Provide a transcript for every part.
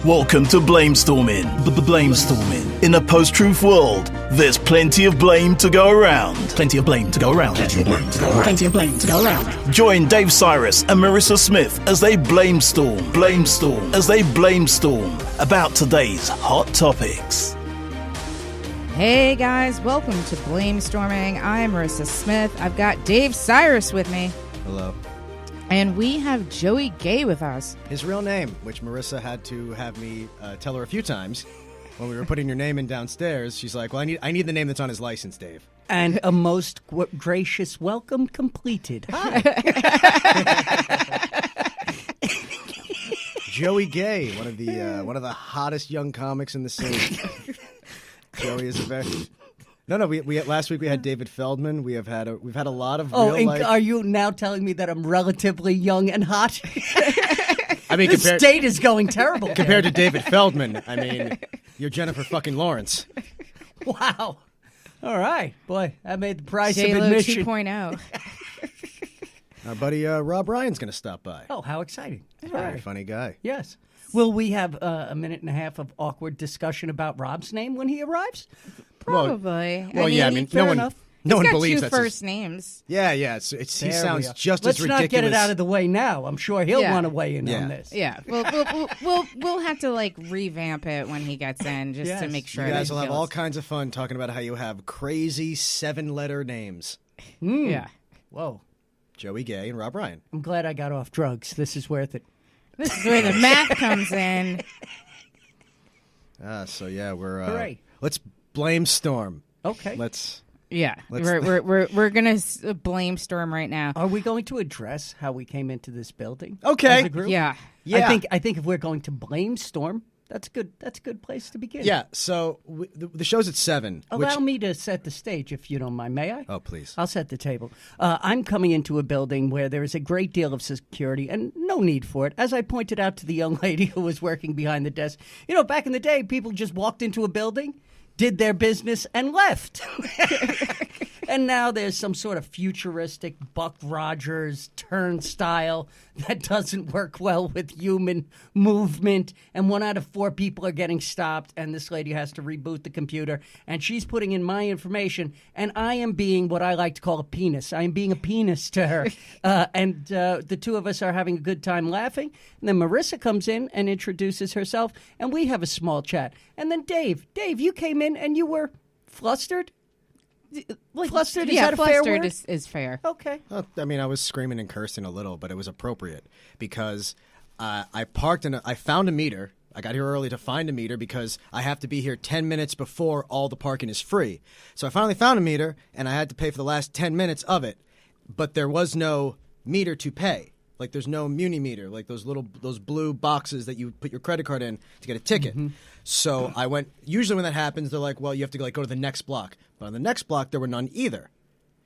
Welcome to Blamestorming. Blamestorming. In a post-truth world, there's plenty of blame to go around. Plenty of blame to go around. Plenty of blame to go around. Join Dave Cyrus and Marissa Smith as they blamestorm about today's hot topics. Hey guys, welcome to Blamestorming. I'm Marissa Smith. I've got Dave Cyrus with me. Hello. And we have Joey Gay with us. His real name, which Marissa had to have me tell her a few times when we were putting your name in downstairs. She's like, well, I need the name that's on his license, Dave. And a most gracious welcome completed. Hi. Joey Gay, one of the hottest young comics in the scene. Joey is a very... No. We last week we had David Feldman. We've had a lot of. Are you now telling me that I'm relatively young and hot? I mean, this date is going terrible compared to David Feldman. I mean, you're Jennifer fucking Lawrence. Wow. All right, boy, that made the price of J-Lo admission. 2.0. Our buddy Rob Ryan's going to stop by. Oh, how exciting! Very funny guy. Yes. Will we have a minute and a half of awkward discussion about Rob's name when he arrives? Probably. Well, I mean, fair no one enough. No one He's got believes two that's first names. Yeah. He sounds just Let's as ridiculous. not get it out of the way now. I'm sure he'll want to weigh in on this. Yeah, we'll have to like revamp it when he gets in just to make sure. You guys that will he have all feels- kinds of fun talking about how you have crazy 7-letter names. Yeah. Whoa. Joey Gay and Rob Ryan. I'm glad I got off drugs. This is worth it. This is where the math comes in. So yeah, we're Hooray. Let's blame Storm. Okay. Yeah, we're gonna blame Storm right now. Are we going to address how we came into this building? Okay. As a group? Yeah. I think if we're going to blame Storm, that's good. That's a good place to begin. Yeah. So the show's at 7. Allow me to set the stage, if you don't mind. May I? Oh, please. I'll set the table. I'm coming into a building where there is a great deal of security and no need for it. As I pointed out to the young lady who was working behind the desk, back in the day, people just walked into a building, did their business, and left. And now there's some sort of futuristic Buck Rogers turnstile that doesn't work well with human movement. And 1 out of 4 people are getting stopped, and this lady has to reboot the computer. And she's putting in my information, and I am being what I like to call a penis. I am being a penis to her. And the two of us are having a good time laughing. And then Marissa comes in and introduces herself, and we have a small chat. And then Dave, you came in and you were flustered? Flustered? Is that a fair flustered word? is fair. Okay. I mean, I was screaming and cursing a little, but it was appropriate because I parked I found a meter. I got here early to find a meter because I have to be here 10 minutes before all the parking is free. So I finally found a meter, and I had to pay for the last 10 minutes of it, but there was no meter to pay. Like, there's no Muni meter, like those blue boxes that you put your credit card in to get a ticket. Mm-hmm. So I went. Usually when that happens, they're like, well, you have to go to the next block. But on the next block, there were none either.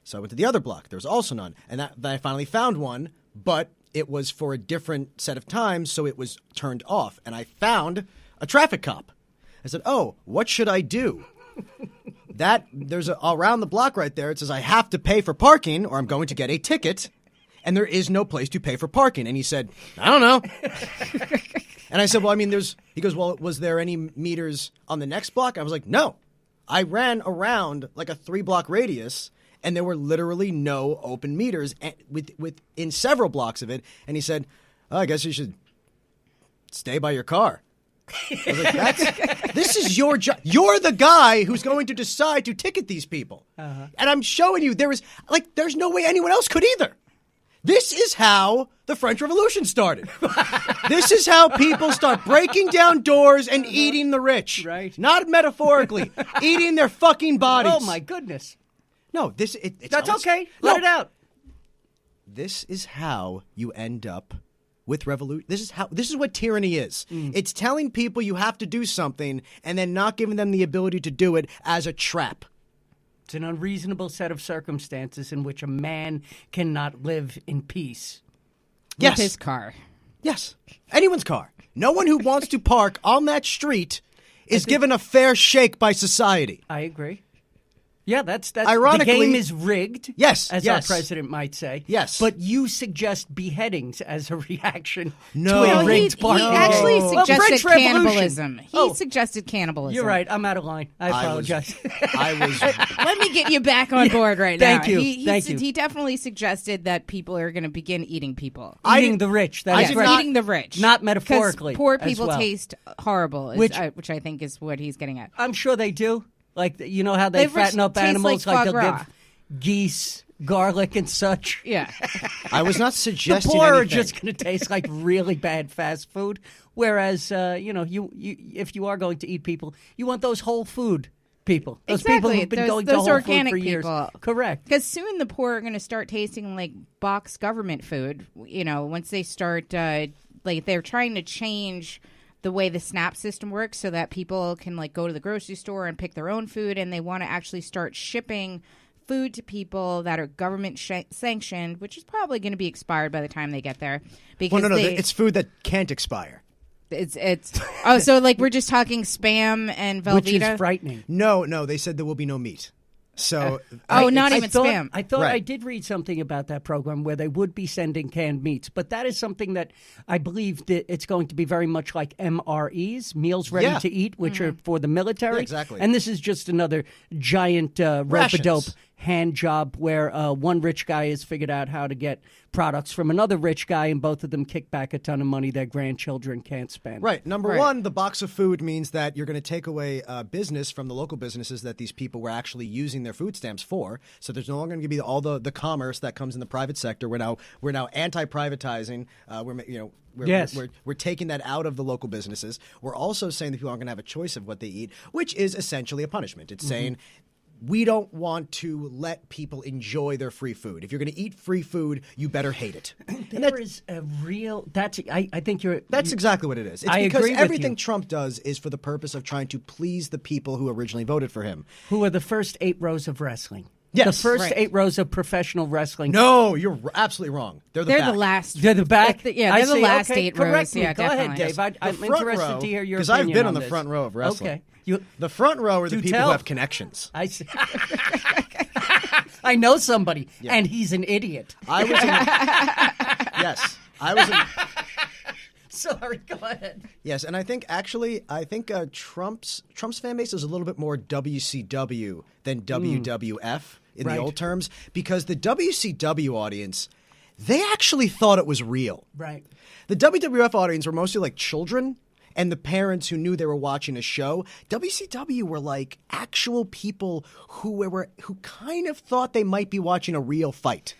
So I went to the other block. There was also none. And then I finally found one, but it was for a different set of times, so it was turned off. And I found a traffic cop. I said, oh, what should I do? There's around the block right there. It says I have to pay for parking or I'm going to get a ticket. And there is no place to pay for parking. And he said, I don't know. And I said, well, I mean, he goes, well, was there any meters on the next block? I was like, no. I ran around like a 3-block radius, and there were literally no open meters in several blocks of it. And he said, oh, I guess you should stay by your car. I was like, this is your job. You're the guy who's going to decide to ticket these people. Uh-huh. And I'm showing you there's no way anyone else could either. This is how the French Revolution started. This is how people start breaking down doors and eating the rich. Right. Not metaphorically. Eating their fucking bodies. Oh, my goodness. No, it's That's okay. Let it out. This is how you end up with revolution. This is what tyranny is. It's telling people you have to do something and then not giving them the ability to do it as a trap. It's an unreasonable set of circumstances in which a man cannot live in peace. Yes. With his car. Yes. Anyone's car. No one who wants to park on that street is given a fair shake by society. I agree. Yeah, that's Ironically, the game is rigged. Yes, as yes. our president might say. Yes. but you suggest beheadings as a reaction No. to a he, rigged he party actually game. Well, suggested French Revolution. cannibalism. He Oh. suggested cannibalism. You're right. I'm out of line. I apologize. I was. Let me get you back on board right now. Thank you. Thank you. He definitely suggested that people are going to begin eating people. Eating the rich. That is did right. not- Eating the rich. Not 'Cause metaphorically. poor as people well. taste horrible, which I think is what he's getting at. I'm sure they do. Like, you know how they They fatten up taste animals? like foie they'll gras. give geese garlic and such. Yeah. I was not The suggesting poor are anything. just going to taste like really bad fast food. Whereas, you if you are going to eat people, you want those whole food people. Those people Exactly. who've been Those- going those to Whole organic Food for years. people. Correct. Because soon the poor are going to start tasting like box government food. You know, once they start, like they're trying to change the way the SNAP system works so that people can like go to the grocery store and pick their own food, and they want to actually start shipping food to people that are government sanctioned, which is probably going to be expired by the time they get there. Because Well, no, it's food that can't expire. it's oh, so like we're just talking Spam and Velveeta, Which is frightening. No, they said there will be no meat. So not even Spam. I thought Right. I did read something about that program where they would be sending canned meats, but that is something that I believe that it's going to be very much like MREs, meals ready Yeah. to eat, which are for the military. Yeah, exactly. And this is just another giant rope-a-dope Rations. hand job where one rich guy has figured out how to get products from another rich guy, and both of them kick back a ton of money their grandchildren can't spend. Right. Number Right. one, the box of food means that you're going to take away business from the local businesses that these people were actually using their food stamps for. So there's no longer going to be all the commerce that comes in the private sector. We're now anti-privatizing. We're taking that out of the local businesses. We're also saying that people aren't going to have a choice of what they eat, which is essentially a punishment. It's saying we don't want to let people enjoy their free food. If you're going to eat free food, you better hate it. There is a real. I think you're. That's exactly what it is. It's I because agree with everything you. Trump does is for the purpose of trying to please the people who originally voted for him. Who are the first 8 rows of wrestling? Yes. The first Right. 8 rows of professional wrestling. No, you're absolutely wrong. They're the They're back. the last. They're the back. Yeah, I they're the see. last Okay, 8 correct rows. me. Yeah, Go ahead, definitely. Dave. I'm The front interested row, to hear your because opinion I've been on on the this. front row of wrestling. Okay. The front row are the Do people tell. who have connections. I see. I know somebody, and he's an idiot. I was in. Yes, I was in. Sorry, go ahead. Yes, and I think Trump's fan base is a little bit more WCW than WWF in Right. the old terms, because the WCW audience, they actually thought it was real. Right. The WWF audience were mostly like children and the parents who knew they were watching a show. WCW were like actual people who kind of thought they might be watching a real fight.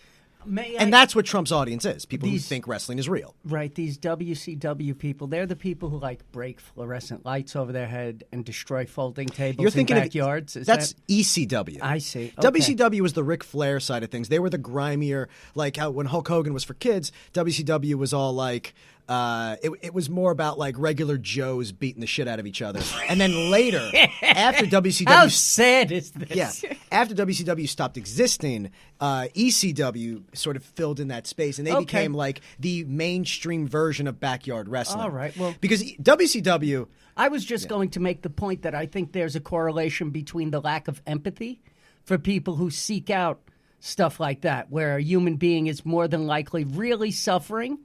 And that's what Trump's audience is. People who think wrestling is real. Right, these WCW people, they're the people who like break fluorescent lights over their head and destroy folding tables You're thinking in backyards. of Is that's that? ECW. I see. Okay. WCW was the Ric Flair side of things. They were the grimier, like how when Hulk Hogan was for kids, WCW was all like it was more about like regular Joes beating the shit out of each other. And then later, after WCW How sad is this? Yeah. After WCW stopped existing, ECW sort of filled in that space, and they Okay. became like the mainstream version of backyard wrestling. All right, well- because WCW, I was just going to make the point that I think there's a correlation between the lack of empathy for people who seek out stuff like that, where a human being is more than likely really suffering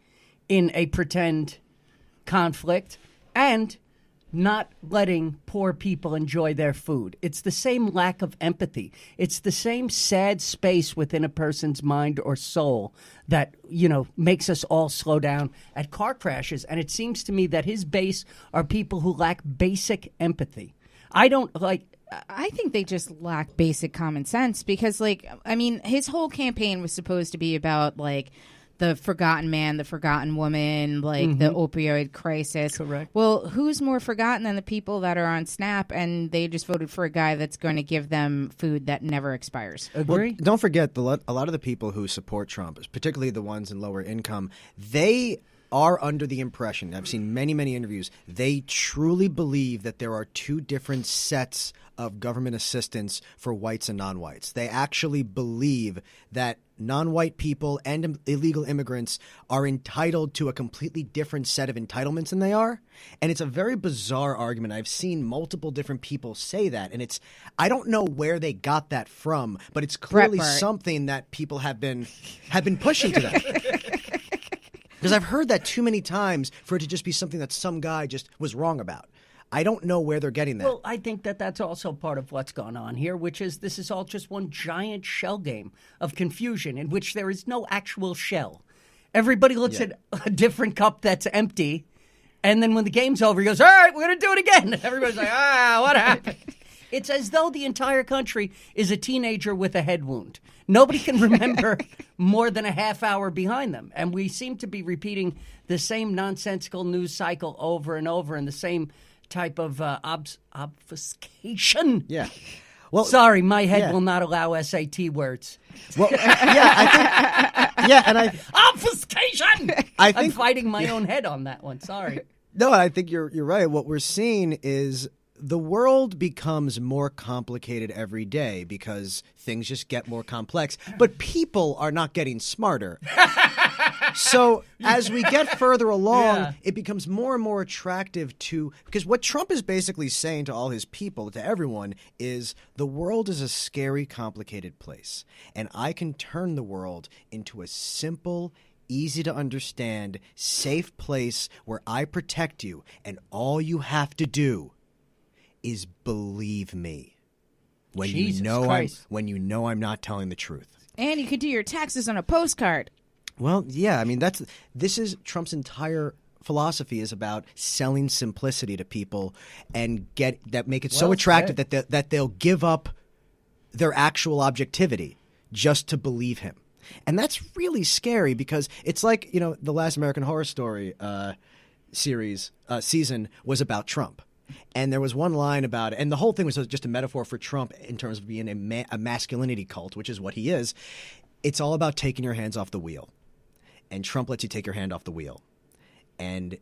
in a pretend conflict and not letting poor people enjoy their food. It's the same lack of empathy. It's the same sad space within a person's mind or soul that, makes us all slow down at car crashes. And it seems to me that his base are people who lack basic empathy. I think they just lack basic common sense because, his whole campaign was supposed to be about, the forgotten man, the forgotten woman, the opioid crisis. Correct. Well, who's more forgotten than the people that are on SNAP and they just voted for a guy that's going to give them food that never expires? agree. don't forget a lot of the people who support Trump, particularly the ones in lower income, they are under the impression, I've seen many, many interviews, they truly believe that there are two different sets of government assistance for whites and non-whites. They actually believe that non-white people and illegal immigrants are entitled to a completely different set of entitlements than they are. And it's a very bizarre argument. I've seen multiple different people say that. And I don't know where they got that from, but it's clearly something that people have been pushing to them. Because I've heard that too many times for it to just be something that some guy just was wrong about. I don't know where they're getting that. Well, I think that that's also part of what's gone on here, which is this is all just one giant shell game of confusion in which there is no actual shell. Everybody looks at a different cup that's empty, and then when the game's over, he goes, all right, we're going to do it again. Everybody's like, what happened? It's as though the entire country is a teenager with a head wound. Nobody can remember more than a half hour behind them. And we seem to be repeating the same nonsensical news cycle over and over in the same type of obfuscation. Yeah. Well, sorry, my head will not allow SAT words. Well, obfuscation. I'm fighting my own head on that one. Sorry. No, I think you're right. What we're seeing is the world becomes more complicated every day because things just get more complex, but people are not getting smarter. So as we get further along, it becomes more and more attractive because what Trump is basically saying to all his people, to everyone, is the world is a scary, complicated place. And I can turn the world into a simple, easy to understand, safe place where I protect you. And all you have to do is believe me when you know I'm not telling the truth. And you could do your taxes on a postcard. Well, yeah, I mean this is Trump's entire philosophy is about selling simplicity to people and make it so attractive that they'll give up their actual objectivity just to believe him. And that's really scary because it's like, the last American Horror Story season was about Trump. And there was one line about it, and the whole thing was just a metaphor for Trump in terms of being a masculinity cult, which is what he is. It's all about taking your hands off the wheel. And Trump lets you take your hand off the wheel. And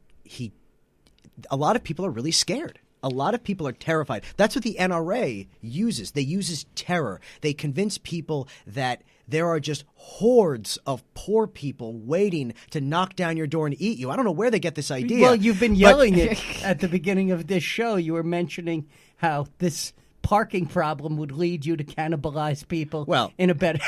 a lot of people are really scared. A lot of people are terrified. That's what the NRA uses. They use terror. They convince people that there are just hordes of poor people waiting to knock down your door and eat you. I don't know where they get this idea. Well, you've been yelling it at the beginning of this show. You were mentioning how this parking problem would lead you to cannibalize people in a better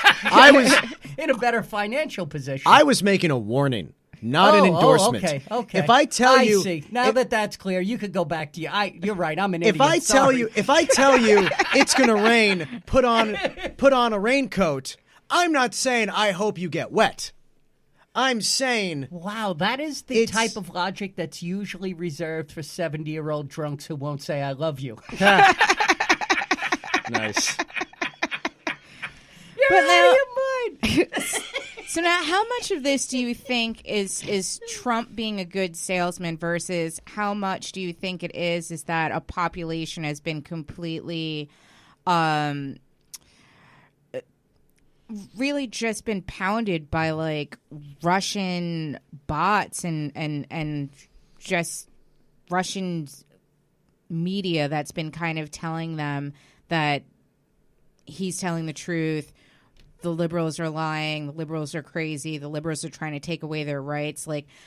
in a better financial position. I was making a warning. Not an endorsement. Okay. If I tell you, I see. Now that's clear, you could go back to you're right. I'm an idiot. If I tell you it's going to rain, put on a raincoat. I'm not saying I hope you get wet. I'm saying, wow, that is the type of logic that's usually reserved for 70-year-old drunks who won't say I love you. Nice. You're out of your mind. So now, how much of this do you think is Trump being a good salesman versus how much do you think it is that a population has been completely, really just been pounded by like Russian bots and just Russian media that's been kind of telling them that he's telling the truth. The liberals are lying. The liberals are crazy. The liberals are trying to take away their rights.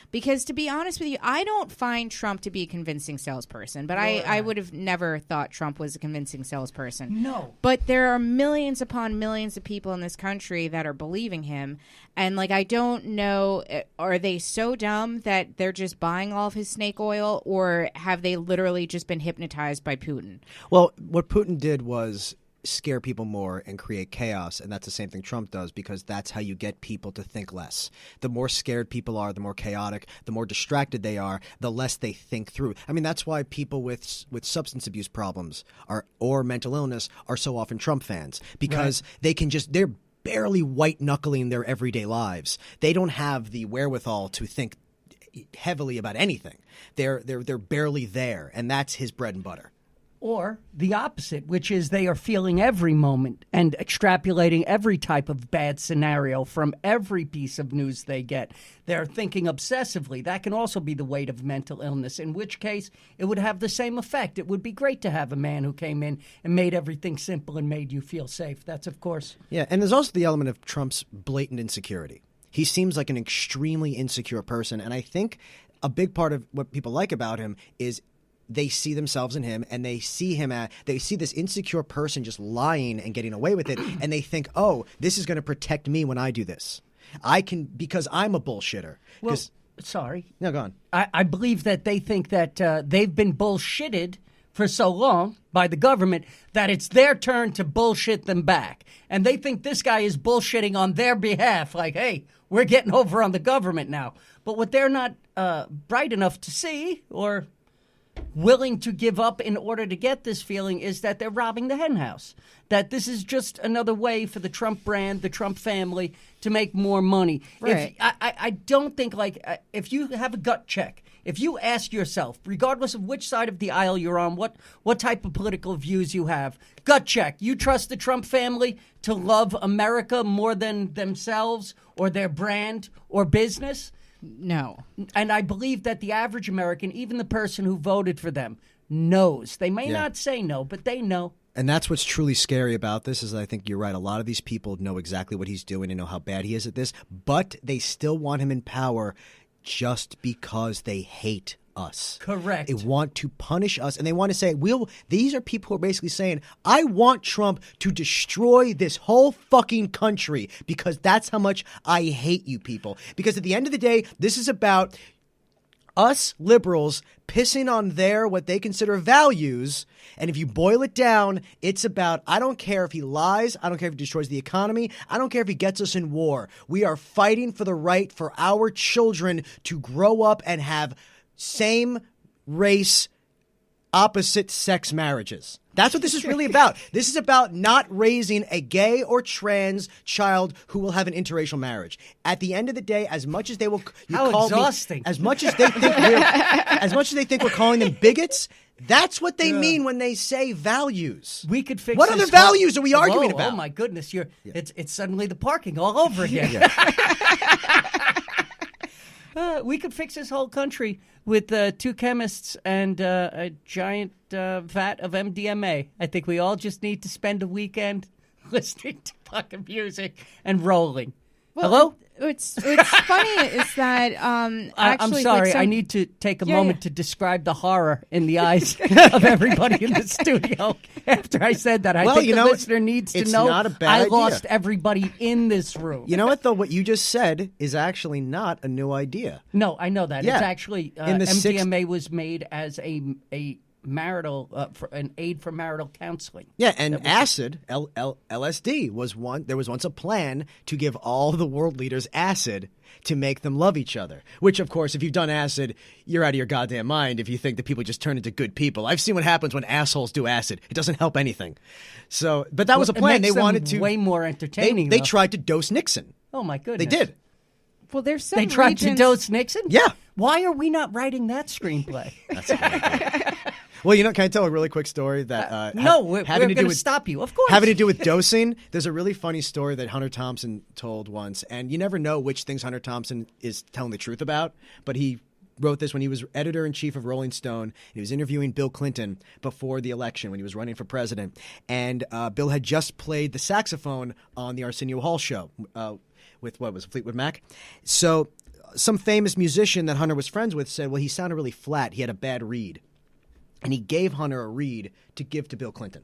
Because to be honest with you, I don't find Trump to be a convincing salesperson. But I would have never thought Trump was a convincing salesperson. No. But there are millions upon millions of people in this country that are believing him. And I don't know, are they so dumb that they're just buying all of his snake oil, or have they literally just been hypnotized by Putin? Well, what Putin did was scare people more and create chaos, and that's the same thing Trump does, because that's how you get people to think less. The more scared people are, the more chaotic, the more distracted they are, the less they think through. I mean, that's why people with substance abuse problems or mental illness are so often Trump fans, because they're barely white-knuckling their everyday lives. They don't have the wherewithal to think heavily about anything. They're barely there, and that's his bread and butter. Or the opposite, which is they are feeling every moment and extrapolating every type of bad scenario from every piece of news they get. They're thinking obsessively. That can also be the weight of mental illness, in which case it would have the same effect. It would be great to have a man who came in and made everything simple and made you feel safe. That's, of course. Yeah, and there's also the element of Trump's blatant insecurity. He seems like an extremely insecure person, and I think a big part of what people like about him is they see themselves in him, and they see this insecure person just lying and getting away with it, and they think, oh, this is going to protect me when I do this. I can, because I'm a bullshitter. Well, sorry. No, go on. I believe that they think that they've been bullshitted for so long by the government that it's their turn to bullshit them back. And they think this guy is bullshitting on their behalf, like, hey, we're getting over on the government now. But what they're not bright enough to see or willing to give up in order to get this feeling is that they're robbing the henhouse, that this is just another way for the Trump brand, the Trump family, to make more money. Right. I don't think, if you have a gut check, if you ask yourself, regardless of which side of the aisle you're on, what type of political views you have, gut check, you trust the Trump family to love America more than themselves or their brand or business? No. And I believe that the average American, even the person who voted for them, knows. They may not say no, but they know. And that's what's truly scary about this is I think you're right. A lot of these people know exactly what he's doing and know how bad he is at this, but they still want him in power just because they hate us. Correct. They want to punish us, and they want to say, these are people who are basically saying, I want Trump to destroy this whole fucking country because that's how much I hate you people. Because at the end of the day, this is about us liberals pissing on what they consider values. And if you boil it down, it's about, I don't care if he lies. I don't care if he destroys the economy. I don't care if he gets us in war. We are fighting for the right for our children to grow up and have same race, opposite sex marriages. That's what this is really about. This is about not raising a gay or trans child who will have an interracial marriage. At the end of the day, as much as they will, How exhausting. as much as they think we're calling them bigots, that's what they mean when they say values. We could fix what this other values are we arguing Whoa, about? Oh my goodness, it's suddenly the parking all over again. We could fix this whole country with 2 chemists and a giant vat of MDMA. I think we all just need to spend a weekend listening to fucking music and rolling. Well, Hello? What's funny is that I'm actually, sorry. like, I need to take a Yeah, moment yeah. to describe the horror in the eyes of everybody in the studio after I said that. I Well, think you the know, listener needs to it's know not a bad I idea. lost everybody in this room. You know what, though? What you just said is actually not a new idea. No, I know that. Yeah. It's actually In the MDMA was made as a marital for an aid for marital counseling. Yeah, and acid, LSD, was one. There was once a plan to give all the world leaders acid to make them love each other. Which, of course, if you've done acid, you're out of your goddamn mind if you think that people just turn into good people. I've seen what happens when assholes do acid. It doesn't help anything. So, but that was a It plan. makes They them wanted to. way more entertaining. They though. tried to dose Nixon. Oh my goodness, They did. well, there's some They tried regions, to dose Nixon. Yeah. Why are we not writing that screenplay? Well, can I tell a really quick story that No, we're having to going do to with stop you. Of course. having to do with dosing? There's a really funny story that Hunter Thompson told once, and you never know which things Hunter Thompson is telling the truth about, but he wrote this when he was editor-in-chief of Rolling Stone. He was interviewing Bill Clinton before the election when he was running for president, and Bill had just played the saxophone on the Arsenio Hall show with, what was it, Fleetwood Mac? So some famous musician that Hunter was friends with said, well, he sounded really flat. He had a bad reed. And he gave Hunter a reed to give to Bill Clinton.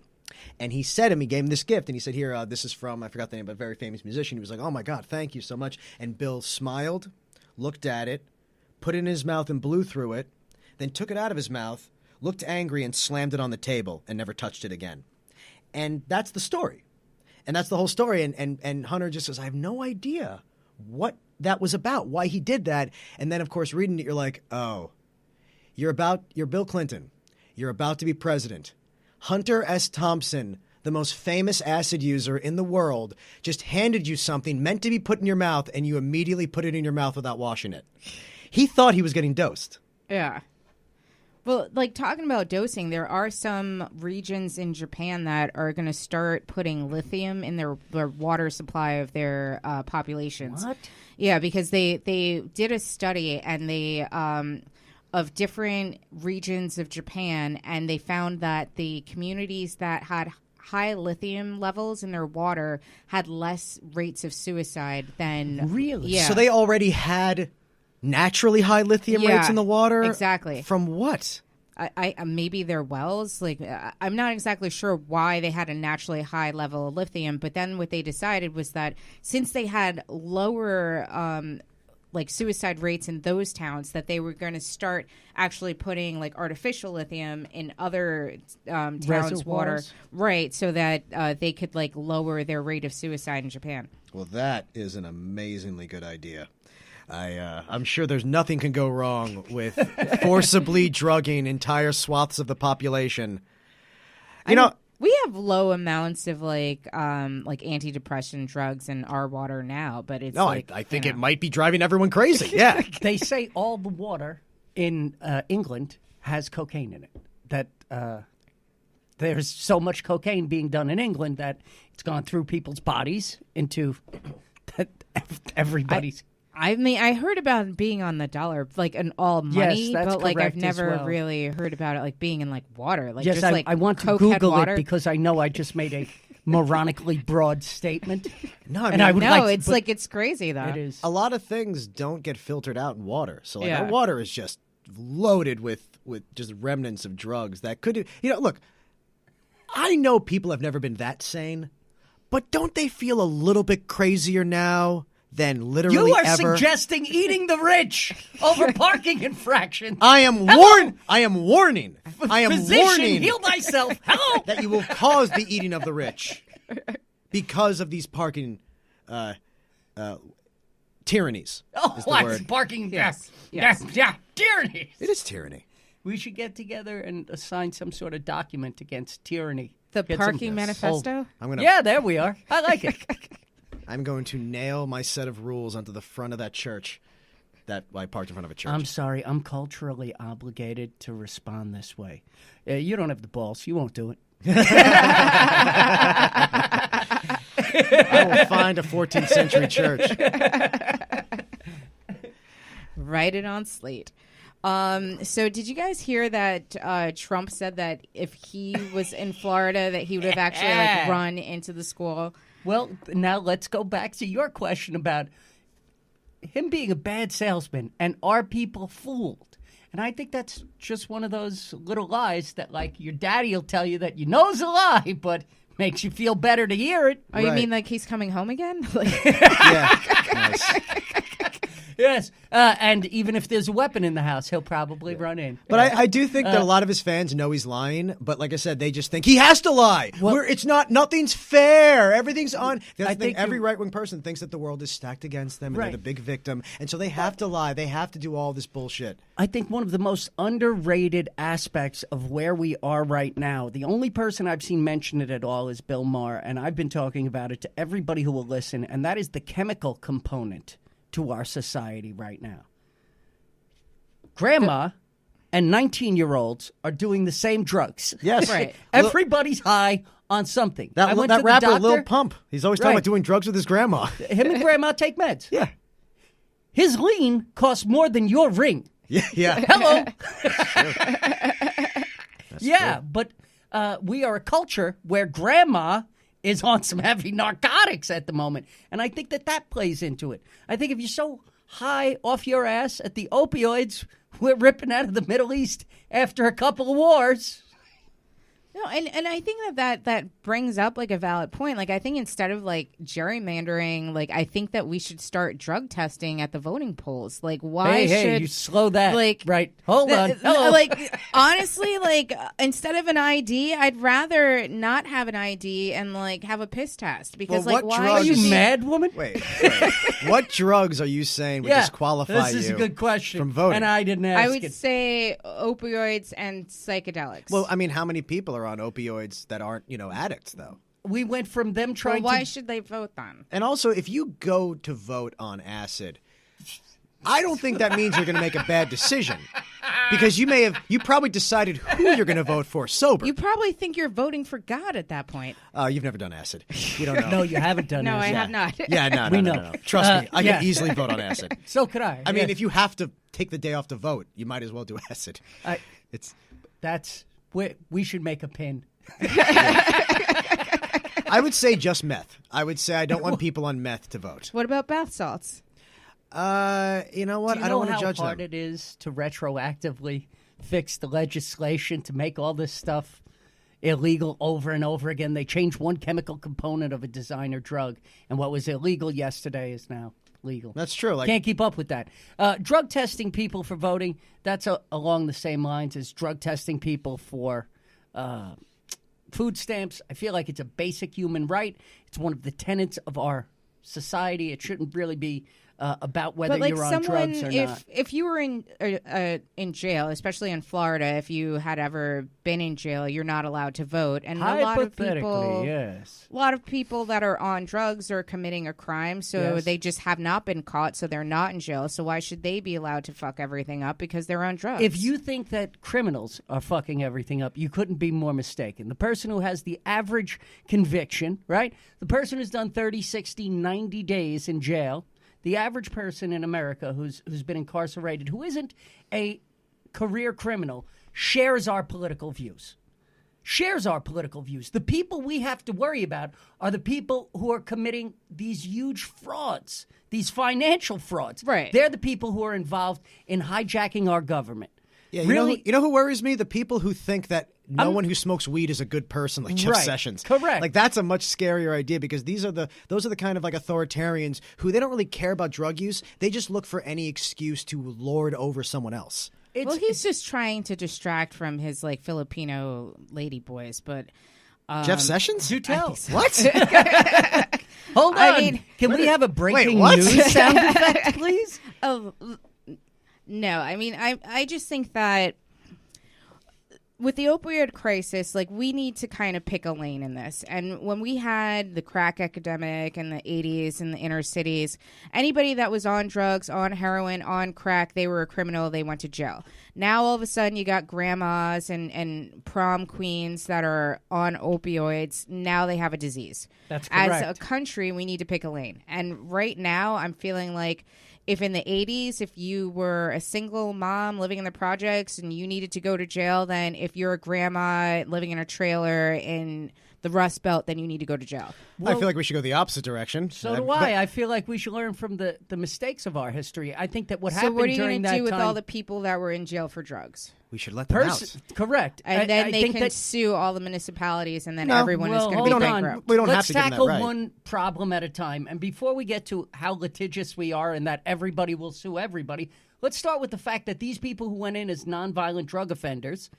And he gave him this gift. And he said, here, this is from, I forgot the name, but a very famous musician. He was like, oh, my God, thank you so much. And Bill smiled, looked at it, put it in his mouth and blew through it, then took it out of his mouth, looked angry and slammed it on the table and never touched it again. And that's the story. And that's the whole story. And Hunter just says, I have no idea what that was about, why he did that. And then, of course, reading it, you're like, oh, you're Bill Clinton. You're about to be president. Hunter S. Thompson, the most famous acid user in the world, just handed you something meant to be put in your mouth, and you immediately put it in your mouth without washing it. He thought he was getting dosed. Yeah. Well, like talking about dosing, there are some regions in Japan that are going to start putting lithium in their water supply of their populations. What? Yeah, because they did a study and they of different regions of Japan, and they found that the communities that had high lithium levels in their water had less rates of suicide than Really? Yeah. So they already had naturally high lithium Yeah, rates in the water? exactly. From what? I maybe their wells, like I'm not exactly sure why they had a naturally high level of lithium, but then what they decided was that since they had lower like suicide rates in those towns, that they were going to start actually putting like artificial lithium in other towns' Reservoirs? water, right? So that they could like lower their rate of suicide in Japan. Well, that is an amazingly good idea. I'm sure there's nothing can go wrong with forcibly drugging entire swaths of the population. You know, We have low amounts of like antidepressant drugs in our water now, but it's no, like, I think you it know. might be driving everyone crazy. Yeah. They say all the water in England has cocaine in it. That there's so much cocaine being done in England that it's gone through people's bodies into everybody's. I mean, I heard about it being on the dollar, like an all money, that's but like I've correct as never well. really heard about it like being in like water, like Yes, just like I want to Coke had Google water. it because I know I just made a moronically broad statement. No, I And mean, I would No, like, it's but like it's crazy though. it is. a lot of things don't get filtered out in water. So like Yeah. our water is just loaded with just remnants of drugs that could, look, I know people have never been that sane, but don't they feel a little bit crazier now than literally You are ever? suggesting eating the rich over parking infractions. I am Hello? I am warning. I am Physician, warning heal thyself. Hello. that you will cause the eating of the rich because of these parking tyrannies. Oh, is the what? word. Parking. Yes. Yeah. Tyranny. It is tyranny. We should get together and assign some sort of document against tyranny. The Get some- parking manifesto. I'm gonna. Yeah, there we are. I like it. I'm going to nail my set of rules onto the front of that church. That I parked in front of a church. I'm sorry. I'm culturally obligated to respond this way. You don't have the balls. You won't do it. I will find a 14th century church. Write it on slate. So did you guys hear that Trump said that if he was in Florida that he would have actually like run into the school? Well, now let's go back to your question about him being a bad salesman and are people fooled? And I think that's just one of those little lies that, like, your daddy will tell you that you know is a lie, but makes you feel better to hear it. Oh, you Right. mean like he's coming home again? Like, Yeah. Nice. Yes. And even if there's a weapon in the house, he'll probably run in. But I do think that a lot of his fans know he's lying. But like I said, they just think he has to lie. Nothing's fair. Everything's on. That's I the thing. think Every you- right-wing person thinks that the world is stacked against them and Right. they're the big victim. And so they have to lie. They have to do all this bullshit. I think one of the most underrated aspects of where we are right now, the only person I've seen mention it at all is Bill Maher, and I've been talking about it to everybody who will listen, and that is the chemical component to our society right now. Grandma and 19-year-olds are doing the same drugs. Yes. Right. Everybody's high on something. I That went to the rapper, doctor. Lil Pump, he's always talking Right. about doing drugs with his grandma. Him and Grandma take meds. Yeah. His lean costs more than your ring. Yeah. Yeah. Hello. Yeah, but we are a culture where grandma is on some heavy narcotics at the moment. And I think that plays into it. I think if you're so high off your ass at the opioids we're ripping out of the Middle East after a couple of wars. no, and I think that brings up like a valid point. Like I think instead of like gerrymandering, like I think that we should start drug testing at the voting polls. Like why Hey, should you slow that. like right. Hold on. Hello. Like honestly, like instead of an ID, I'd rather not have an ID and like have a piss test because Well, like what why drugs- Are you should we- mad, woman? Wait. What drugs are you saying would Yeah, disqualify you this is a good question. from voting? And I didn't ask I would it. say opioids and psychedelics. Well, I mean, how many people are on opioids that aren't, addicts, though? We went from them well, trying why to... should they vote then? And also, if you go to vote on acid, I don't think that means you're going to make a bad decision. Because you probably decided who you're going to vote for sober. You probably think you're voting for God at that point. You've never done acid. You don't know. No, you haven't done No, this. I have not. Yeah, no. We know. Trust me, I yeah. can easily vote on acid. So could I. I mean, if you have to take the day off to vote, you might as well do acid. We should make a pin. I would say just meth. I would say I don't want people on meth to vote. What about bath salts? You know what? Do you I don't want to judge how hard them. it is to retroactively fix the legislation to make all this stuff illegal over and over again? They change one chemical component of a designer drug, and what was illegal yesterday is now legal. That's true. Can't keep up with that. Drug testing people for voting, that's along the same lines as drug testing people for food stamps. I feel like it's a basic human right. It's one of the tenets of our society. It shouldn't really be about whether you're on drugs or not. If you were in jail, especially in Florida, if you had ever been in jail, you're not allowed to vote. And a lot of people, yes. a lot of people that are on drugs are committing a crime, so Yes. they just have not been caught, so they're not in jail. So why should they be allowed to fuck everything up because they're on drugs? If you think that criminals are fucking everything up, you couldn't be more mistaken. The person who has the average conviction, right? The person who's done 30, 60, 90 days in jail, the average person in America who's been incarcerated, who isn't a career criminal, shares our political views. The people we have to worry about are the people who are committing these huge frauds, these financial frauds. Right. They're the people who are involved in hijacking our government. Yeah, really, you know who worries me? The people who think that no one who smokes weed is a good person, like Jeff Right. Sessions. Correct. Like that's a much scarier idea because those are the kind of like authoritarians who they don't really care about drug use. They just look for any excuse to lord over someone else. well, he's just trying to distract from his like Filipino lady boys, but Jeff Sessions? Do tell. What? Hold on. I mean- Can we have a breaking what? news sound effect, please? Oh, no, I mean, I just think that with the opioid crisis, like, we need to kind of pick a lane in this. And when we had the crack epidemic in the 80s in the inner cities, anybody that was on drugs, on heroin, on crack, they were a criminal, they went to jail. Now, all of a sudden, you got grandmas and prom queens that are on opioids. Now they have a disease. That's correct. As a country, we need to pick a lane. And right now, I'm feeling like if in the 80s, if you were a single mom living in the projects and you needed to go to jail, then if you're a grandma living in a trailer in the Rust Belt, then you need to go to jail. I feel like we should go the opposite direction. So do I. I feel like we should learn from the mistakes of our history. I think that what So happened what are you during going to that do with time... all the people that were in jail for drugs? We should let them out. Correct. And then I they think can that, sue all the municipalities, and then No, everyone is well, going to be hold on. bankrupt. We don't have Let's to give them that tackle right. one problem at a time. And before we get to how litigious we are and that everybody will sue everybody, let's start with the fact that these people who went in as nonviolent drug offenders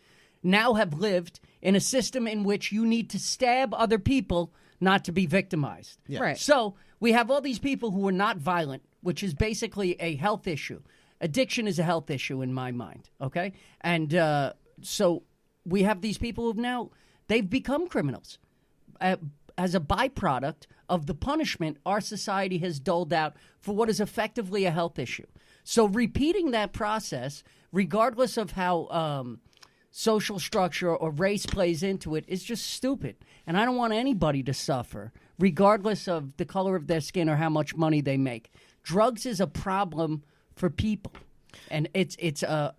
now have lived in a system in which you need to stab other people not to be victimized. Yeah. Right. So we have all these people who are not violent, which is basically a health issue. Addiction is a health issue in my mind, okay? And so we have these people they've become criminals as a byproduct of the punishment our society has doled out for what is effectively a health issue. So repeating that process, regardless of how social structure or race plays into it, is just stupid. And I don't want anybody to suffer, regardless of the color of their skin or how much money they make. Drugs is a problem for people, and it's a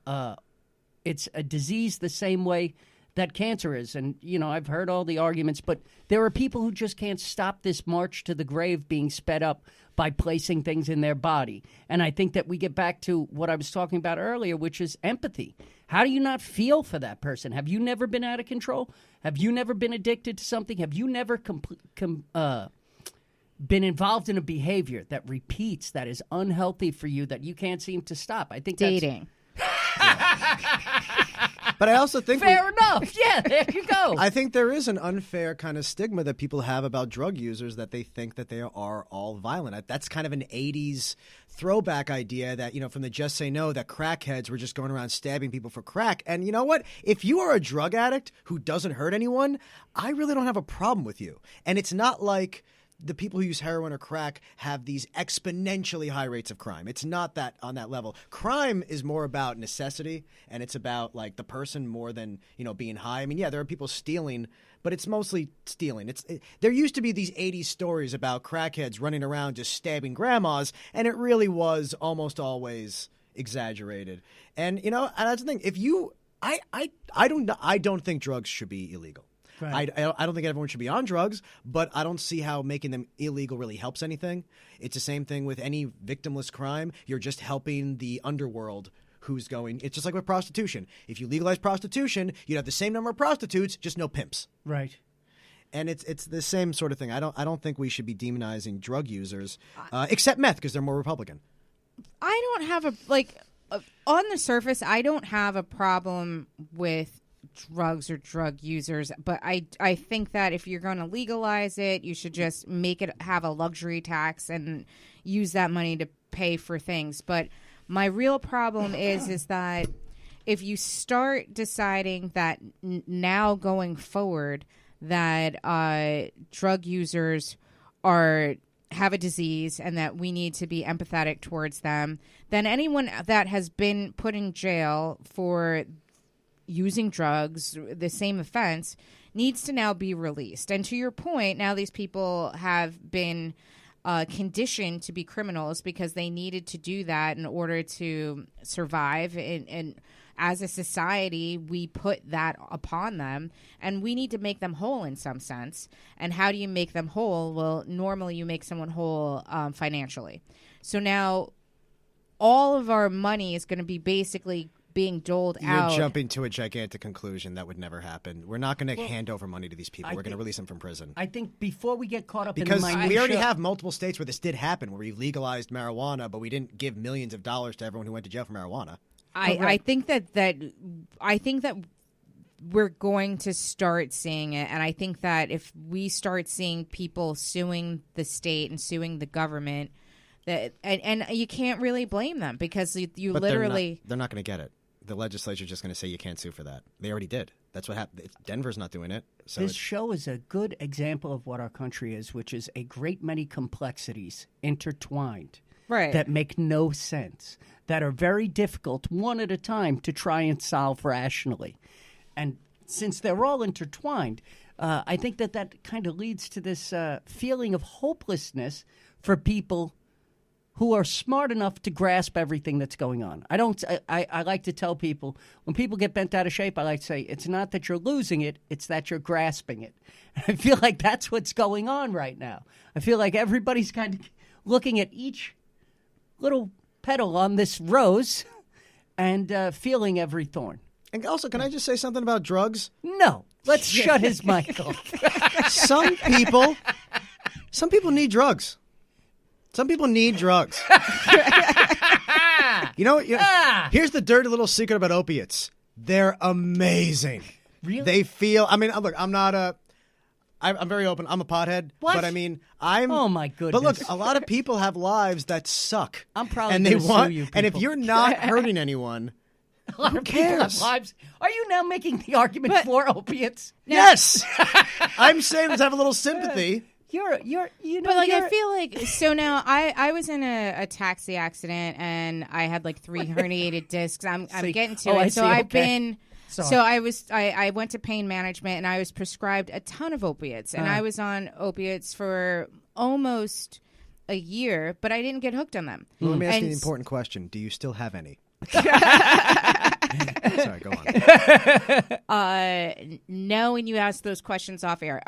disease the same way that cancer is. And, I've heard all the arguments, but there are people who just can't stop this march to the grave being sped up by placing things in their body. And I think that we get back to what I was talking about earlier, which is empathy. How do you not feel for that person? Have you never been out of control? Have you never been addicted to something? Have you never been involved in a behavior that repeats, that is unhealthy for you, that you can't seem to stop? I think Dating. But I also think Fair enough. Yeah, there you go. I think there is an unfair kind of stigma that people have about drug users, that they think that they are all violent. That's kind of an 80s throwback idea that, from the Just Say No, that crackheads were just going around stabbing people for crack. And you know what? If you are a drug addict who doesn't hurt anyone, I really don't have a problem with you. And it's not like the people who use heroin or crack have these exponentially high rates of crime. It's not that on that level. Crime is more about necessity, and it's about like the person more than, you know, being high. I mean, yeah, there are people stealing, but it's mostly stealing. There used to be these 80s stories about crackheads running around just stabbing grandmas, and it really was almost always exaggerated. And, you know, and that's the thing. If you I don't think drugs should be illegal. Right. I don't think everyone should be on drugs, but I don't see how making them illegal really helps anything. It's the same thing with any victimless crime. You're just helping the underworld who's going. It's just like with prostitution. If you legalize prostitution, you'd have the same number of prostitutes, just no pimps. Right. And it's the same sort of thing. I don't think we should be demonizing drug users, except meth, because they're more Republican. I don't have on the surface, I don't have a problem with drugs or drug users, but I think that if you're going to legalize it, you should just make it have a luxury tax and use that money to pay for things. But my real problem is that if you start deciding that now going forward that drug users have a disease and that we need to be empathetic towards them, then anyone that has been put in jail for using drugs, the same offense, needs to now be released. And to your point, now these people have been conditioned to be criminals because they needed to do that in order to survive. And as a society, we put that upon them, and we need to make them whole in some sense. And how do you make them whole? Well, normally you make someone whole financially. So now all of our money is going to be basically being doled out. You're jumping to a gigantic conclusion that would never happen. We're not going to hand over money to these people. We're going to release them from prison. I think before we get caught up because in the minutia, we already have multiple states where this did happen, where we legalized marijuana, but we didn't give millions of dollars to everyone who went to jail for marijuana. I think that we're going to start seeing it, and I think that if we start seeing people suing the state and suing the government, that and you can't really blame them because you but literally they're not going to get it. The legislature's just going to say you can't sue for that. They already did. That's what happened. Denver's not doing it. So this show is a good example of what our country is, which is a great many complexities intertwined, right, that make no sense, that are very difficult one at a time to try and solve rationally. And since they're all intertwined, I think that kind of leads to this feeling of hopelessness for people who are smart enough to grasp everything that's going on. I like to tell people, when people get bent out of shape, I like to say, it's not that you're losing it, it's that you're grasping it. And I feel like that's what's going on right now. I feel like everybody's kind of looking at each little petal on this rose and feeling every thorn. And also, can I just say something about drugs? No. Let's shut his mic off. Some people need drugs. Some people need drugs. Here's the dirty little secret about opiates. They're amazing. Really? They feel, look, I'm very open. I'm a pothead. What? But Oh my goodness. But look, a lot of people have lives that suck. I'm probably and going they to sue you people. And if you're not hurting anyone, a lot of people have lives. Are you now making the argument for opiates? Yes. I'm saying let's have a little sympathy. But I feel like, so now I was in a taxi accident and I had like 3 herniated discs. I'm getting to it. So I've been, I went to pain management and I was prescribed a ton of opiates and I was on opiates for almost a year, but I didn't get hooked on them. Well, let me ask you an important question. Do you still have any? Sorry, go on. No, and you ask those questions off air.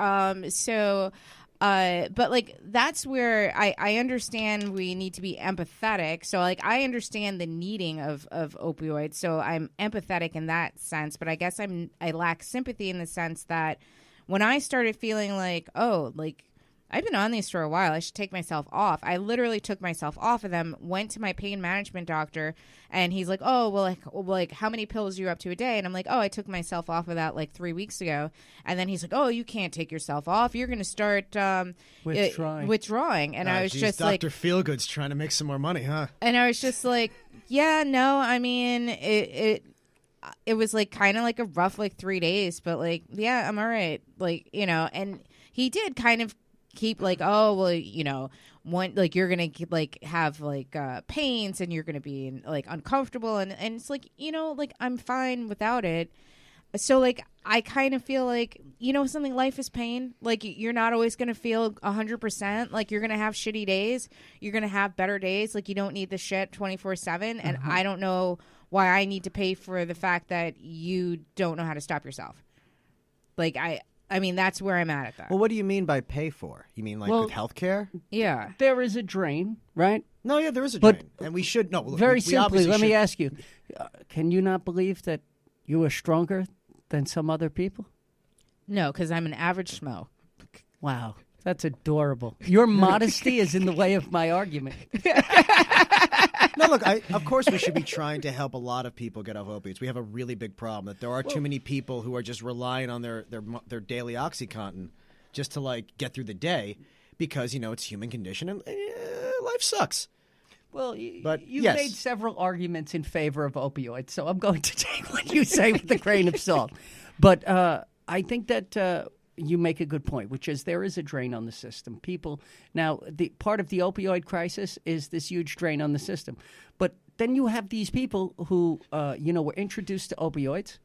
But like that's where I understand we need to be empathetic. So like I understand the needing of opioids. So I'm empathetic in that sense. But I guess I lack sympathy in the sense that when I started feeling like, oh, like I've been on these for a while, I should take myself off. I literally took myself off of them, went to my pain management doctor, and he's like, oh, well, like how many pills are you up to a day? And I'm like, oh, I took myself off of that like 3 weeks ago. And then he's like, oh, you can't take yourself off. You're going to start withdrawing. And I was just like, Dr. Feelgood's trying to make some more money, huh? And I was just like, yeah, no, I mean, it was like kind of like a rough like 3 days, but like, yeah, I'm all right. Like, and he did kind of keep like, oh well, like you're gonna like have like pains and you're gonna be like uncomfortable, and it's like, like I'm fine without it. So like I kind of feel like, something, life is pain. Like you're not always gonna feel 100%. Like you're gonna have shitty days, you're gonna have better days. Like you don't need the shit 24/7, and I don't know why I need to pay for the fact that you don't know how to stop yourself. Like I mean, that's where I'm at that. Well, what do you mean by pay for? You mean like with healthcare? Yeah. There is a drain, right? No, yeah, there is a But drain. And we should, no. Look, Very we simply, obviously let me should- ask you, can you not believe that you are stronger than some other people? No, because I'm an average schmo. Wow, that's adorable. Your modesty is in the way of my argument. No, look, of course we should be trying to help a lot of people get off opiates. We have a really big problem that there are too many people who are just relying on their daily OxyContin just to, like, get through the day because, it's human condition and life sucks. Well, But, you've yes. made several arguments in favor of opioids, so I'm going to take what you say with a grain of salt. But I think that you make a good point, which is there is a drain on the system. People now, the part of the opioid crisis is this huge drain on the system. But then you have these people who, were introduced to opioids,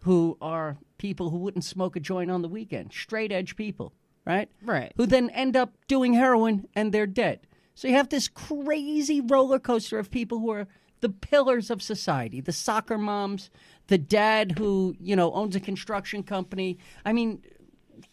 who are people who wouldn't smoke a joint on the weekend, straight edge people, right? Right. Who then end up doing heroin and they're dead. So you have this crazy roller coaster of people who are the pillars of society, the soccer moms, the dad who, owns a construction company. I mean,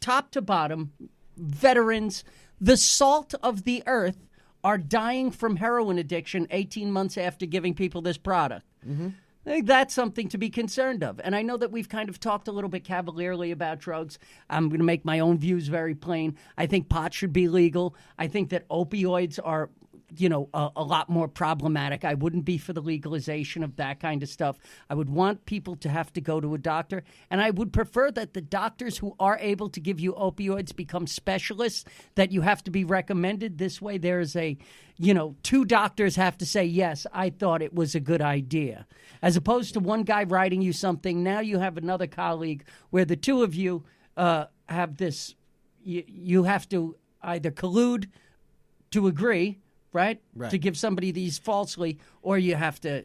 top to bottom, veterans, the salt of the earth are dying from heroin addiction 18 months after giving people this product. Mm-hmm. I think that's something to be concerned of. And I know that we've kind of talked a little bit cavalierly about drugs. I'm going to make my own views very plain. I think pot should be legal. I think that opioids are, a lot more problematic. I wouldn't be for the legalization of that kind of stuff. I would want people to have to go to a doctor. And I would prefer that the doctors who are able to give you opioids become specialists, that you have to be recommended. This way there's a, two doctors have to say, yes, I thought it was a good idea. As opposed to one guy writing you something, now you have another colleague where the two of you have this, you have to either collude to agree, right? To give somebody these falsely, or you have to,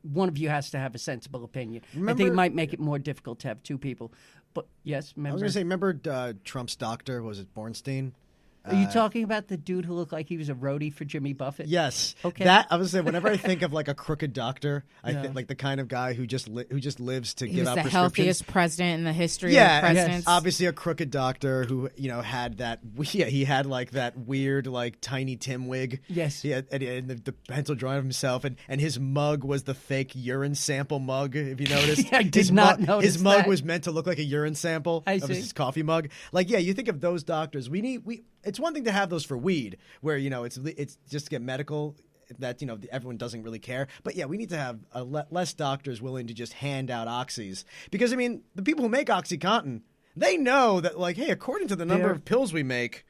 one of you has to have a sensible opinion. I think it might make it more difficult to have two people. But yes, remember? I was going to say, remember Trump's doctor, was it Bornstein? Are you talking about the dude who looked like he was a roadie for Jimmy Buffett? Yes. Okay. That I was saying. Whenever I think of like a crooked doctor, I think like the kind of guy who just lives to He give was out the prescriptions. healthiest president in the history of Yeah, presidents. obviously a crooked doctor who had that. Yeah, he had like that weird like Tiny Tim wig. Yes. Yeah, and the pencil drawing of himself, and his mug was the fake urine sample mug. If you noticed, I did not notice his mug that. was meant to look like a urine sample I of see. his coffee mug. Like, yeah, you think of those doctors. It's one thing to have those for weed, where it's just to get medical. That everyone doesn't really care, but yeah, we need to have less doctors willing to just hand out oxys, because the people who make OxyContin, they know that, like, hey, according to the number of pills we make,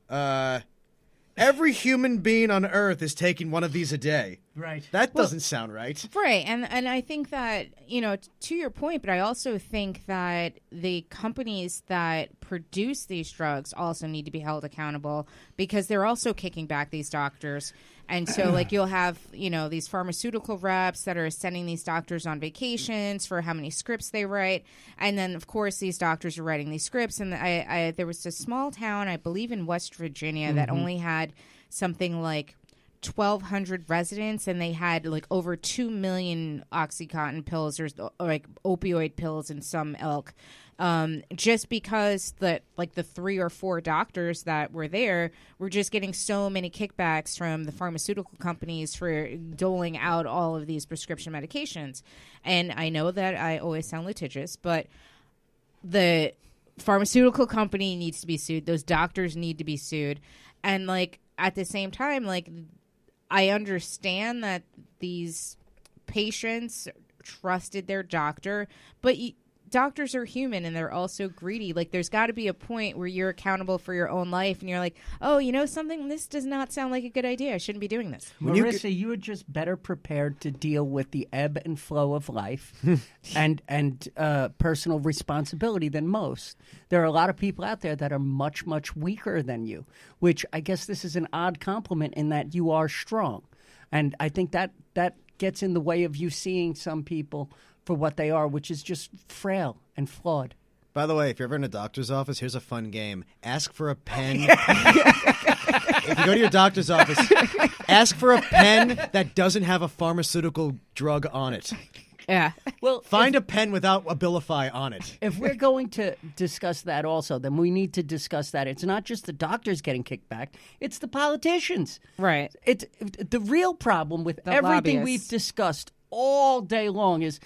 every human being on Earth is taking one of these a day. Right. That doesn't sound right. Right. And I think that, to your point, but I also think that the companies that produce these drugs also need to be held accountable, because they're also kicking back these doctors. And so, like, you'll have, these pharmaceutical reps that are sending these doctors on vacations for how many scripts they write. And then, of course, these doctors are writing these scripts. And there was a small town, I believe in West Virginia, that only had something like 1,200 residents, and they had like over 2 million OxyContin pills or like opioid pills in some ilk. Just because the 3 or 4 doctors that were there were just getting so many kickbacks from the pharmaceutical companies for doling out all of these prescription medications. And I know that I always sound litigious, but the pharmaceutical company needs to be sued. Those doctors need to be sued. And like at the same time, like, I understand that these patients trusted their doctor, but doctors are human and they're also greedy. Like, there's got to be a point where you're accountable for your own life and you're like, oh, you know something? This does not sound like a good idea. I shouldn't be doing this. Marissa, you are just better prepared to deal with the ebb and flow of life and personal responsibility than most. There are a lot of people out there that are much, much weaker than you, which I guess this is an odd compliment in that you are strong. And I think that gets in the way of you seeing some people for what they are, which is just frail and flawed. By the way, if you're ever in a doctor's office, here's a fun game. Ask for a pen. If you go to your doctor's office, ask for a pen that doesn't have a pharmaceutical drug on it. Yeah. Well, Find a pen without Abilify on it. if we're going to discuss that also, then we need to discuss that. It's not just the doctors getting kicked back, it's the politicians. Right. It's the real problem with The everything lobbyists. we've discussed all day long is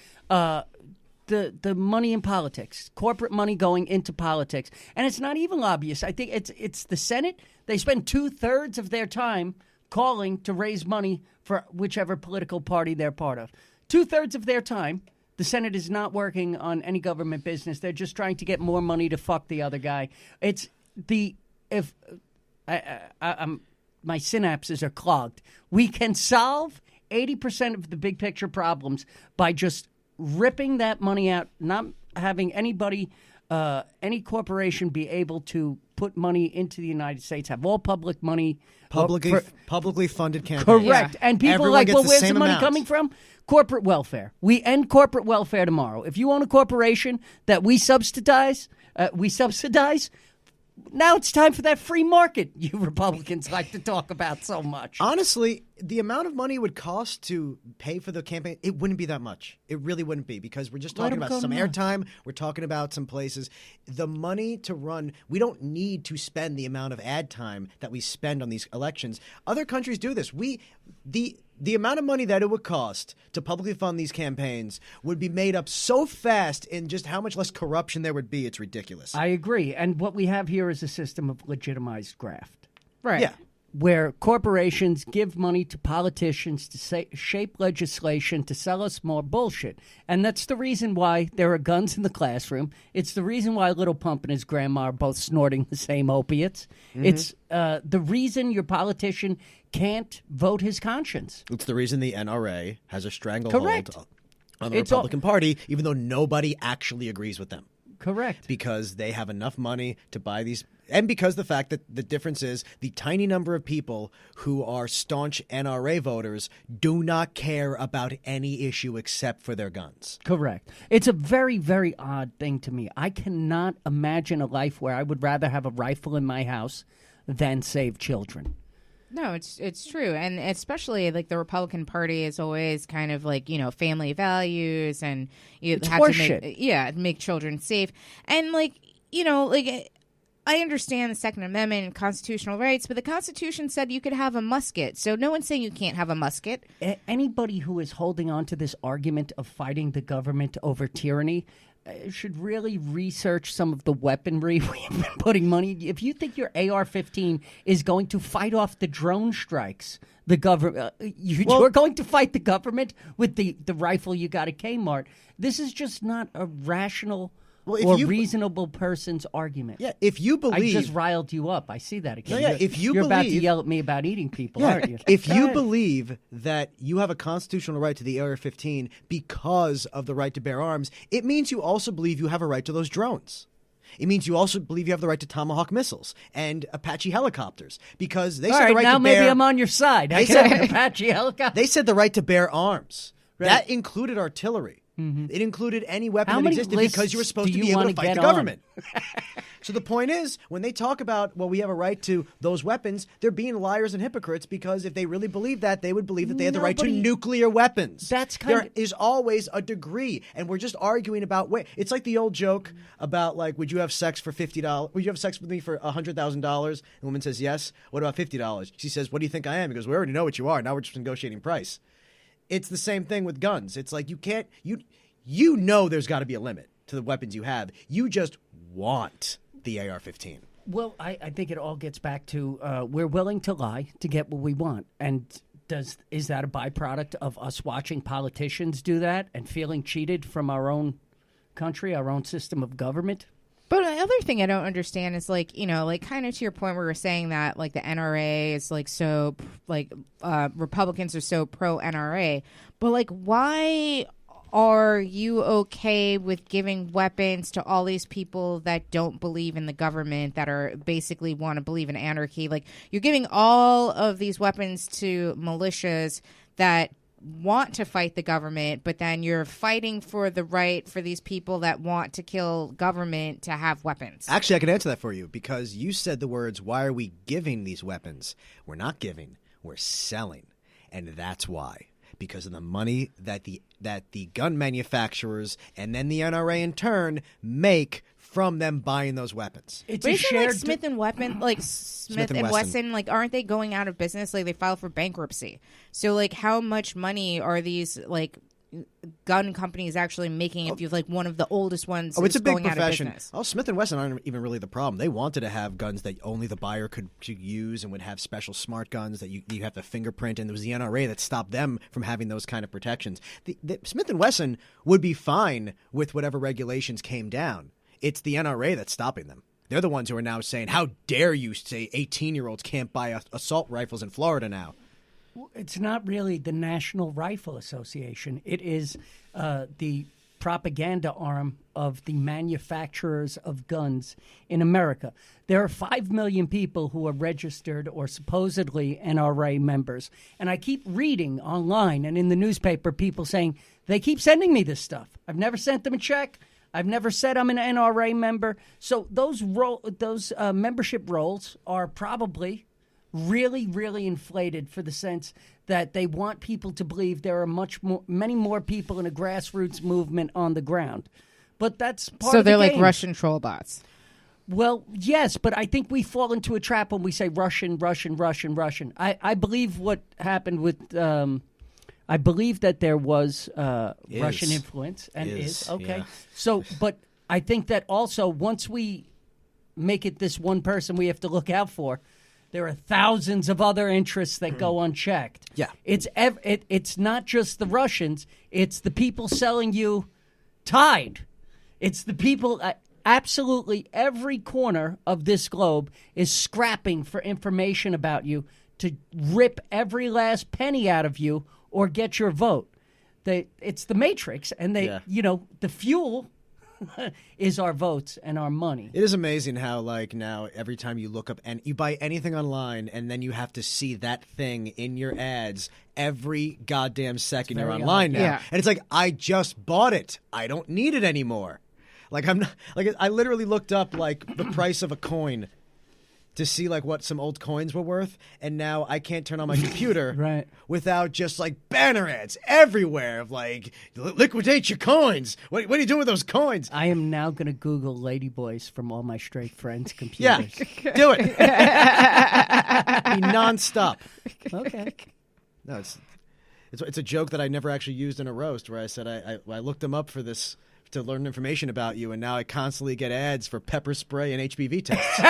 the money in politics, corporate money going into politics, and it's not even lobbyists. I think it's the Senate. They spend 2/3 of their time calling to raise money for whichever political party they're part of. 2/3 of their time. The Senate is not working on any government business. They're just trying to get more money to fuck the other guy. It's my synapses are clogged. We can solve 80% of the big picture problems by just ripping that money out, not having anybody, any corporation be able to put money into the United States, have all public money. Publicly funded campaigns. Correct. Yeah. And people Everyone are like, gets well, the where's the same money amount. coming from? Corporate welfare. We end corporate welfare tomorrow. If you own a corporation that we subsidize, now it's time for that free market you Republicans like to talk about so much. Honestly, the amount of money it would cost to pay for the campaign, it wouldn't be that much. It really wouldn't be, because we're just Let talking 'em about go some now. airtime. We're talking about some places. The money to run, we don't need to spend the amount of ad time that we spend on these elections. Other countries do this. The amount of money that it would cost to publicly fund these campaigns would be made up so fast in just how much less corruption there would be. It's ridiculous. I agree. And what we have here is a system of legitimized graft, Right. Yeah. where corporations give money to politicians to shape legislation to sell us more bullshit. And that's the reason why there are guns in the classroom. It's the reason why Little Pump and his grandma are both snorting the same opiates. It's the reason your politician can't vote his conscience. It's the reason the NRA has a stranglehold Correct. on the It's all- Republican Party, even though nobody actually agrees with them. Correct. Because they have enough money to buy these, and because the fact that the difference is the tiny number of people who are staunch NRA voters do not care about any issue except for their guns. Correct. It's a very, very odd thing to me. I cannot imagine a life where I would rather have a rifle in my house than save children. No, it's true, and especially like the Republican Party is always kind of like, you know, family values, and you It's have horseshit. to make children safe, and like, you know, like I understand the Second Amendment and constitutional rights, but the Constitution said you could have a musket, so no one's saying you can't have a musket. Anybody who is holding on to this argument of fighting the government over tyranny should really research some of the weaponry we've been putting money. If you think your AR-15 is going to fight off the drone strikes, the government, you're going to fight the government with the rifle you got at Kmart. This is just not a rational Well, or reasonable person's argument. Yeah, if you believe... I just riled you up. I see that again. No, yeah, if you you're about to believe- yell at me about eating people, aren't you? If Go you ahead. believe that you have a constitutional right to the AR-15 because of the right to bear arms, it means you also believe you have a right to those drones. It means you also believe you have the right to Tomahawk missiles and Apache helicopters, because they All said right, the right now to maybe bear... I'm on your side. I They can said- have an Apache helicopter. They said the right to bear arms. Right. That included artillery. It included any weapon How that many existed because lists you were supposed do to you be able to wanna fight get the on? government. So the point is, when they talk about, well, we have a right to those weapons, they're being liars and hypocrites, because if they really believed that, they would believe that they had the right to Nobody- nuclear weapons. That's kind There is always a degree, and we're just arguing about where. It's like the old joke about, like, would you have sex for $50? Would you have sex with me for $100,000? The woman says yes. What about $50? She says, what do you think I am? He goes, we already know what you are. Now we're just negotiating price. It's the same thing with guns. It's like you can't you know there's got to be a limit to the weapons you have. You just want the AR-15. Well, I think it all gets back to we're willing to lie to get what we want. And is that a byproduct of us watching politicians do that and feeling cheated from our own country, our own system of government. But another thing I don't understand is like, like kind of to your point where we're saying that like the NRA is like so like Republicans are so pro NRA, but like why are you okay with giving weapons to all these people that don't believe in the government, that are basically want to believe in anarchy? Like you're giving all of these weapons to militias that want to fight the government, but then you're fighting for the right for these people that want to kill government to have weapons. Actually, I can answer that for you because you said the words, why are we giving these weapons? We're not giving, we're selling. And that's why. Because of the money that the gun manufacturers and then the NRA in turn make from them buying those weapons. It's But a isn't shared like Smith and Wesson, like aren't they going out of business? Like they filed for bankruptcy. So like how much money are these like gun companies actually making if you're like one of the oldest ones it's a big going profession. out of business? Oh, Smith & Wesson aren't even really the problem. They wanted to have guns that only the buyer could use and would have special smart guns that you have to fingerprint, and it was the NRA that stopped them from having those kind of protections. The Smith & Wesson would be fine with whatever regulations came down. It's the NRA that's stopping them. They're the ones who are now saying, how dare you say 18-year-olds can't buy assault rifles in Florida now? It's not really the National Rifle Association. It is the propaganda arm of the manufacturers of guns in America. There are 5 million people who are registered or supposedly NRA members. And I keep reading online and in the newspaper people saying, they keep sending me this stuff. I've never sent them a check. I've never said I'm an NRA member. So those membership rolls are probably really, really inflated for the sense that they want people to believe there are many more people in a grassroots movement on the ground. But that's part of the game. So they're like Russian troll bots. Well, yes, but I think we fall into a trap when we say Russian, Russian, Russian, Russian. I believe what happened with I believe that there was Russian influence and is okay. Yeah. So, but I think that also once we make it this one person we have to look out for, there are thousands of other interests that go unchecked. Yeah. It's not just the Russians. It's the people selling you Tide. It's the people. Absolutely every corner of this globe is scrapping for information about you to rip every last penny out of you or get your vote. It's the Matrix, and the fuel is our votes and our money. It is amazing how, like, now every time you look up and you buy anything online and then you have to see that thing in your ads every goddamn second you're online now. Yeah. And it's like, I just bought it. I don't need it anymore. Like, I literally looked up, like, the price of a coin to see like what some old coins were worth, and now I can't turn on my computer Right. without just like banner ads everywhere of like liquidate your coins. What are you doing with those coins? I am now going to Google ladyboys from all my straight friends' Yeah, computers. do it. Be nonstop. Okay. No, it's a joke that I never actually used in a roast where I said I looked them up for this to learn information about you, and now I constantly get ads for pepper spray and HPV tests.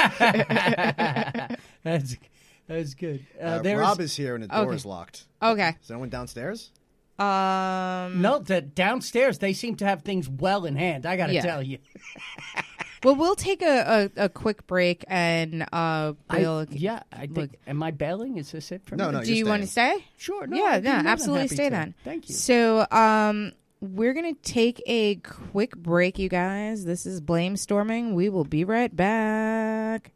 That's good. Rob is here and the door is locked. Okay. Is anyone downstairs? No, downstairs they seem to have things well in hand. I got to tell you. Well, we'll take a quick break and I think. Am I bailing? Is this it for me? No. do you want to stay? Sure. No, Yeah, I'd be more than absolutely happy stay to. then. Thank you. So, we're going to take a quick break, you guys. This is Blame Storming. We will be right back.